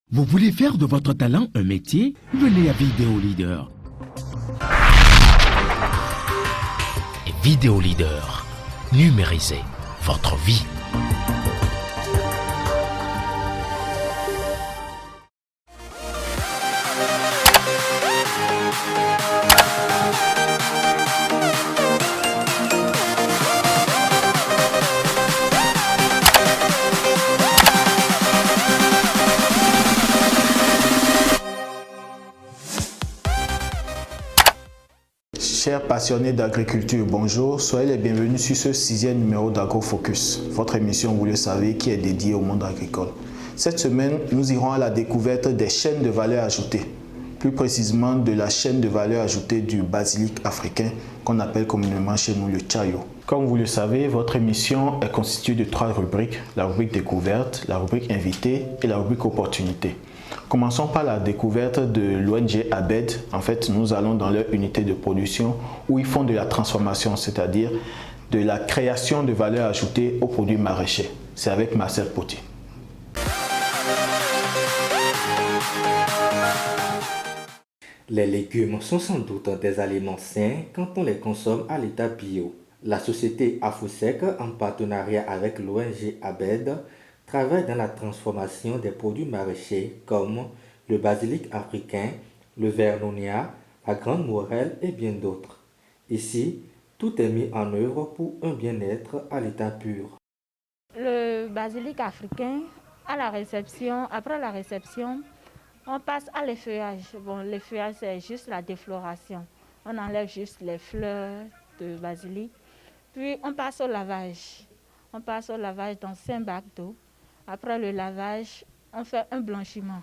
Vous voulez faire de votre talent un métier? Venez à Vidéo Leader. Vidéo Leader. Numérisez votre vie. Chers passionnés d'agriculture, bonjour, soyez les bienvenus sur ce 6e numéro d'AgroFocus, votre émission, vous le savez, qui est dédiée au monde agricole. Cette semaine, nous irons à la découverte des chaînes de valeur ajoutée, plus précisément de la chaîne de valeur ajoutée du basilic africain, qu'on appelle communément chez nous le chayo. Comme vous le savez, votre émission est constituée de 3 rubriques, la rubrique découverte, la rubrique invité et la rubrique opportunité. Commençons par la découverte de l'ONG ABED. En fait, nous allons dans leur unité de production où ils font de la transformation, c'est-à-dire de la création de valeur ajoutée aux produits maraîchers. C'est avec Marcel Potier. Les légumes sont sans doute des aliments sains quand on les consomme à l'état bio. La société Afosec, en partenariat avec l'ONG ABED, travaille dans la transformation des produits maraîchers comme le basilic africain, le vernonia, la grande morelle et bien d'autres. Ici, tout est mis en œuvre pour un bien-être à l'état pur. Le basilic africain, après la réception, on passe à l'effeuillage. Bon, l'effeuillage, c'est juste la défloration. On enlève juste les fleurs de basilic. Puis, on passe au lavage. On passe au lavage dans 5 bacs d'eau. Après le lavage, on fait un blanchiment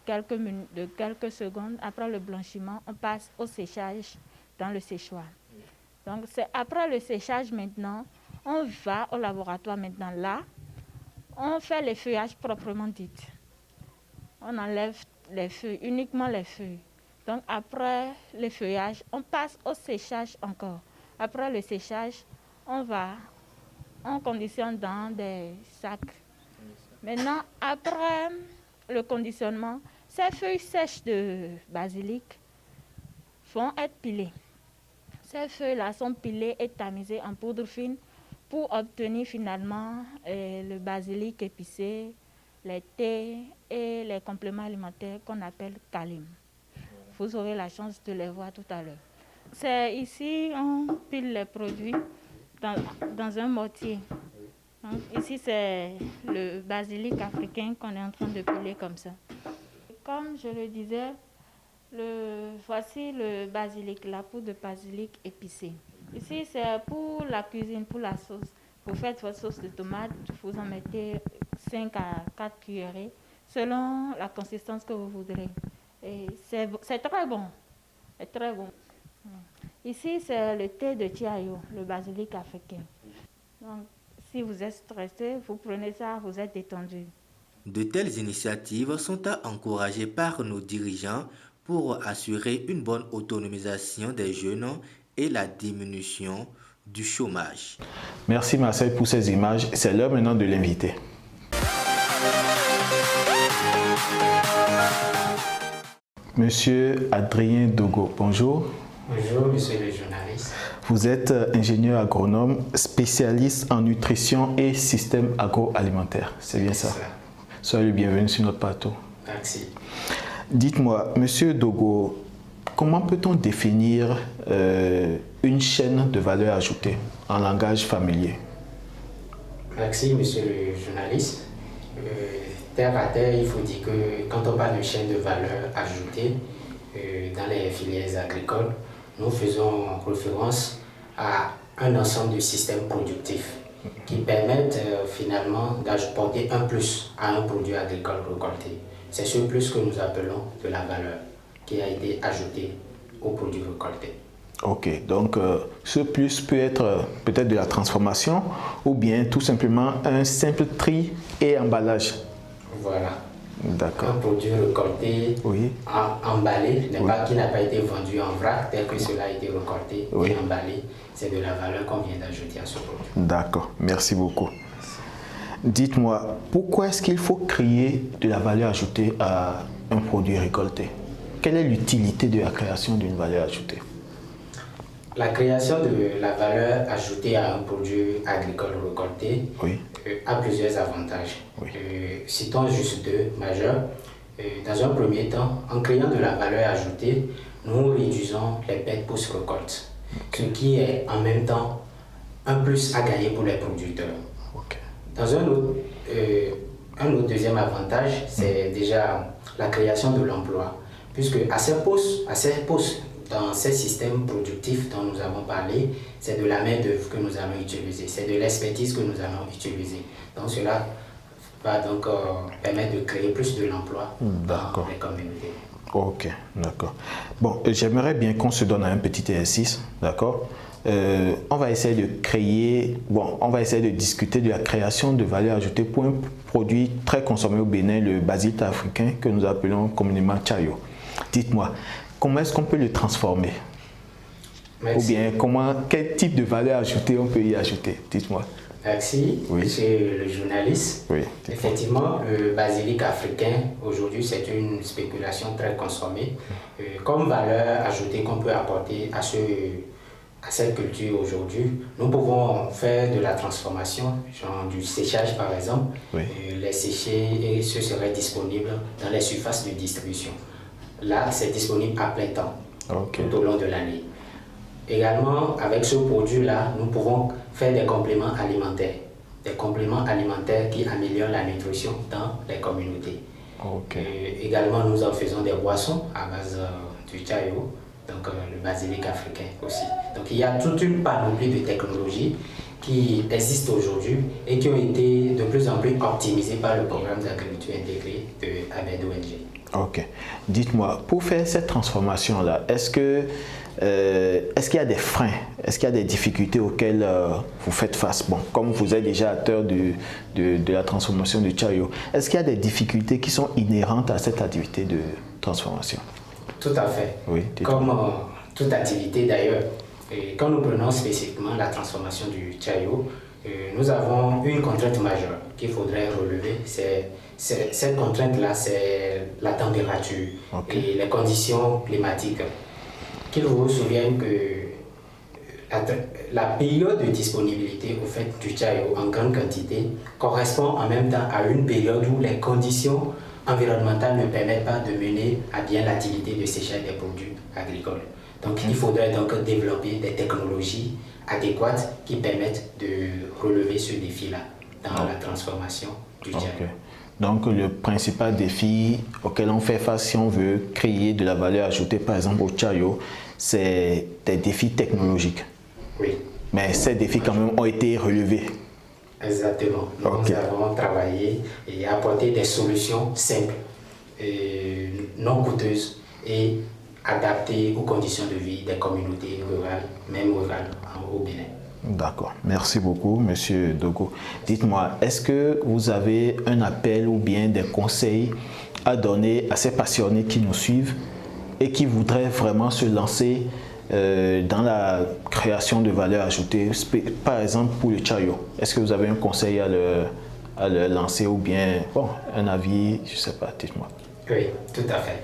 de quelques secondes. Après le blanchiment, on passe au séchage dans le séchoir. Donc, c'est après le séchage maintenant, on va au laboratoire maintenant. Là, on fait les feuillages proprement dit. On enlève les feuilles, uniquement les feuilles. Donc, après le feuillage, on passe au séchage encore. Après le séchage, on conditionne dans des sacs. Maintenant, après le conditionnement, ces feuilles sèches de basilic vont être pilées. Ces feuilles-là sont pilées et tamisées en poudre fine pour obtenir finalement le basilic épicé, les thés et les compléments alimentaires qu'on appelle kalim. Vous aurez la chance de les voir tout à l'heure. C'est ici, on pile les produits dans un mortier. Donc, ici, c'est le basilic africain qu'on est en train de piler comme ça. Comme je le disais, voici le basilic, la poudre de basilic épicée. Ici, c'est pour la cuisine, pour la sauce. Vous faites votre sauce de tomate, vous en mettez 5 à 4 cuillerées, selon la consistance que vous voudrez. Et c'est très bon. C'est très bon. Ici, c'est le thé de chayo, le basilic africain. Donc, si vous êtes stressé, vous prenez ça, vous êtes détendu. De telles initiatives sont à encourager par nos dirigeants pour assurer une bonne autonomisation des jeunes et la diminution du chômage. Merci Marcel pour ces images. C'est l'heure maintenant de l'inviter. Monsieur Adrien Dogo, bonjour. Bonjour, monsieur le journaliste. Vous êtes ingénieur agronome, spécialiste en nutrition et système agroalimentaire. C'est bien ça? Soyez le bienvenu sur notre plateau. Merci. Dites-moi, monsieur Dogo, comment peut-on définir une chaîne de valeur ajoutée en langage familier? Merci, monsieur le journaliste. Terre à terre, il faut dire que quand on parle de chaîne de valeur ajoutée dans les filières agricoles, nous faisons référence à un ensemble de systèmes productifs qui permettent finalement d'apporter un plus à un produit agricole récolté. C'est ce plus que nous appelons de la valeur qui a été ajoutée au produit récolté. Ok, donc ce plus peut être peut-être de la transformation ou bien tout simplement un simple tri et emballage. Voilà. D'accord. Un produit récolté, oui, emballé, oui, qui n'a pas été vendu en vrac, tel que cela a été récolté oui, et emballé. C'est de la valeur qu'on vient d'ajouter à ce produit. D'accord, merci beaucoup. Dites-moi, pourquoi est-ce qu'il faut créer de la valeur ajoutée à un produit récolté? Quelle est l'utilité de la création d'une valeur ajoutée? La création de la valeur ajoutée à un produit agricole récolté Oui. A plusieurs avantages. Oui. Citons juste deux majeurs. Dans un premier temps, en créant de la valeur ajoutée, nous réduisons les pertes post-récolte, ce qui est en même temps un plus à gagner pour les producteurs. Ok. Dans un autre deuxième avantage, c'est déjà la création de l'emploi, puisque à ces postes, dans ces systèmes productifs dont nous avons parlé, c'est de la main-d'œuvre que nous allons utiliser, c'est de l'expertise que nous allons utiliser. Donc cela va donc permettre de créer plus de l'emploi dans les communautés. Ok, d'accord. Bon, j'aimerais bien qu'on se donne un petit exercice, d'accord? On va essayer de discuter de la création de valeur ajoutée pour un produit très consommé au Bénin, le basilic africain, que nous appelons communément Tchayo. Dites-moi, comment est-ce qu'on peut le transformer? Merci. Ou bien, quel type de valeur ajoutée on peut y ajouter? Dites-moi. Merci, Oui. Monsieur le journaliste. Oui. Effectivement, le basilic africain, aujourd'hui, c'est une spéculation très consommée. Comme valeur ajoutée qu'on peut apporter à cette culture aujourd'hui, nous pouvons faire de la transformation, genre du séchage par exemple, Oui. les sécher et ce serait disponible dans les surfaces de distribution. Là, c'est disponible à plein temps, tout au long de l'année. Également, avec ce produit-là, nous pouvons faire des compléments alimentaires qui améliorent la nutrition dans les communautés. Également, nous en faisons des boissons à base du Tchayo, donc le basilic africain aussi. Donc il y a toute une panoplie de technologies qui existent aujourd'hui et qui ont été de plus en plus optimisées par le programme d'agriculture intégrée de ABED ONG. Ok. Dites-moi, pour faire cette transformation-là, est-ce qu'il y a des freins? Est-ce qu'il y a des difficultés auxquelles vous faites face? Bon, comme vous êtes déjà acteur de la transformation du Tchayo, est-ce qu'il y a des difficultés qui sont inhérentes à cette activité de transformation? Tout à fait. Oui, comme toute activité d'ailleurs, quand nous prenons spécifiquement la transformation du Tchayo, nous avons une contrainte majeure qu'il faudrait relever. Cette contrainte-là, c'est la température et les conditions climatiques. Qu'il vous souvienne que la période de disponibilité au fait du Tchayo en grande quantité correspond en même temps à une période où les conditions environnementales ne permettent pas de mener à bien l'activité de séchage des produits agricoles. Donc il faudrait donc développer des technologies adéquates qui permettent de relever ce défi-là dans la transformation du Tchayo. Donc le principal défi auquel on fait face si on veut créer de la valeur ajoutée par exemple au Tchayo, c'est des défis technologiques. Oui. Mais ces défis quand même ont été relevés. Exactement. Nous avons travaillé et apporté des solutions simples, non coûteuses et adaptées aux conditions de vie des communautés rurales, même rurales au Bénin. D'accord. Merci beaucoup, Monsieur Dogo. Dites-moi, est-ce que vous avez un appel ou bien des conseils à donner à ces passionnés qui nous suivent et qui voudraient vraiment se lancer dans la création de valeur ajoutée, par exemple pour le Tchayo? Est-ce que vous avez un conseil à leur lancer ou bien un avis, je ne sais pas, dites-moi. Oui, tout à fait.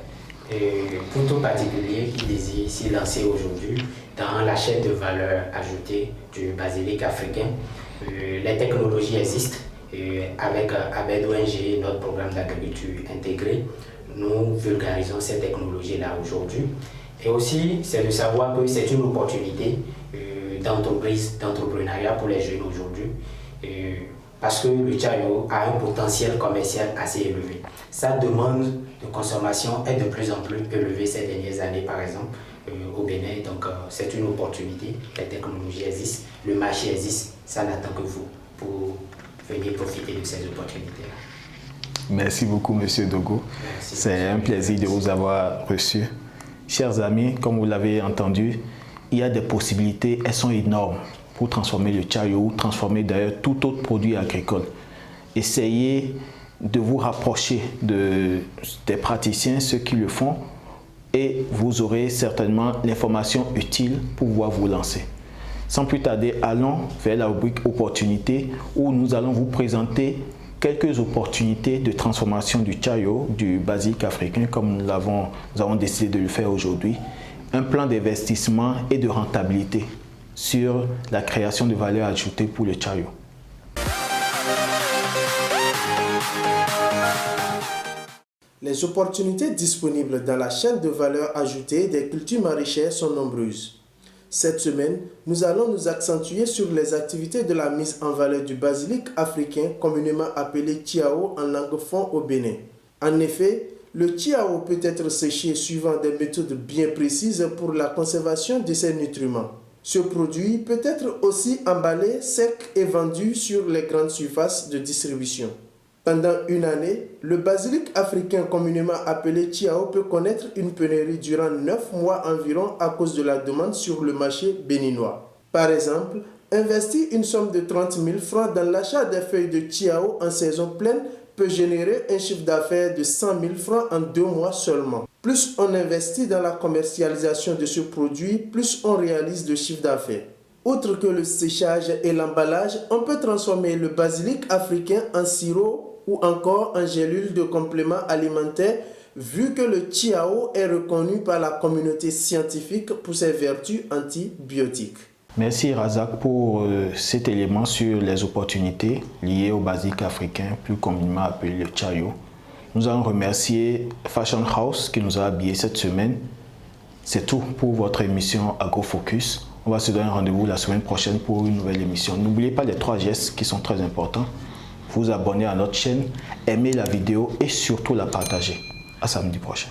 Et pour tout particulier qui désire s'y lancer aujourd'hui dans la chaîne de valeur ajoutée du basilic africain, les technologies existent. Avec ABED ONG, notre programme d'agriculture intégrée, nous vulgarisons ces technologies-là aujourd'hui. Et aussi, c'est de savoir que c'est une opportunité d'entrepreneuriat pour les jeunes aujourd'hui, parce que le Tchayo a un potentiel commercial assez élevé. Sa demande de consommation est de plus en plus élevée ces dernières années, par exemple, au Bénin. Donc, c'est une opportunité. Les technologies existent, le marché existe. Ça n'attend que vous pour venir profiter de ces opportunités-là. Merci beaucoup, Monsieur Dogo. C'est un plaisir de vous avoir reçu. Chers amis, comme vous l'avez entendu, il y a des possibilités, elles sont énormes pour transformer le Tchayo ou transformer d'ailleurs tout autre produit agricole. Essayez de vous rapprocher des praticiens, ceux qui le font, et vous aurez certainement l'information utile pour pouvoir vous lancer. Sans plus tarder, allons vers la rubrique opportunités où nous allons vous présenter quelques opportunités de transformation du chayo, du basilic africain, comme nous avons décidé de le faire aujourd'hui. Un plan d'investissement et de rentabilité sur la création de valeur ajoutée pour le chayo. Les opportunités disponibles dans la chaîne de valeur ajoutée des cultures maraîchères sont nombreuses. Cette semaine, nous allons nous accentuer sur les activités de la mise en valeur du basilic africain, communément appelé tiao en langue fon au Bénin. En effet, le tiao peut être séché suivant des méthodes bien précises pour la conservation de ses nutriments. Ce produit peut être aussi emballé, sec et vendu sur les grandes surfaces de distribution. Pendant une année, le basilic africain communément appelé tiao peut connaître une pénurie durant 9 mois environ à cause de la demande sur le marché béninois. Par exemple, investir une somme de 30 000 francs dans l'achat des feuilles de tiao en saison pleine peut générer un chiffre d'affaires de 100 000 francs en 2 mois seulement. Plus on investit dans la commercialisation de ce produit, plus on réalise de chiffre d'affaires. Outre que le séchage et l'emballage, on peut transformer le basilic africain en sirop ou encore en gélule de complément alimentaire, vu que le tiao est reconnu par la communauté scientifique pour ses vertus antibiotiques. Merci Razak pour cet élément sur les opportunités liées au basilic africain, plus communément appelé le chayo. Nous allons remercier Fashion House qui nous a habillés cette semaine. C'est tout pour votre émission AgroFocus. On va se donner rendez-vous la semaine prochaine pour une nouvelle émission. N'oubliez pas les 3 gestes qui sont très importants. Vous abonner à notre chaîne, aimer la vidéo et surtout la partager. À samedi prochain.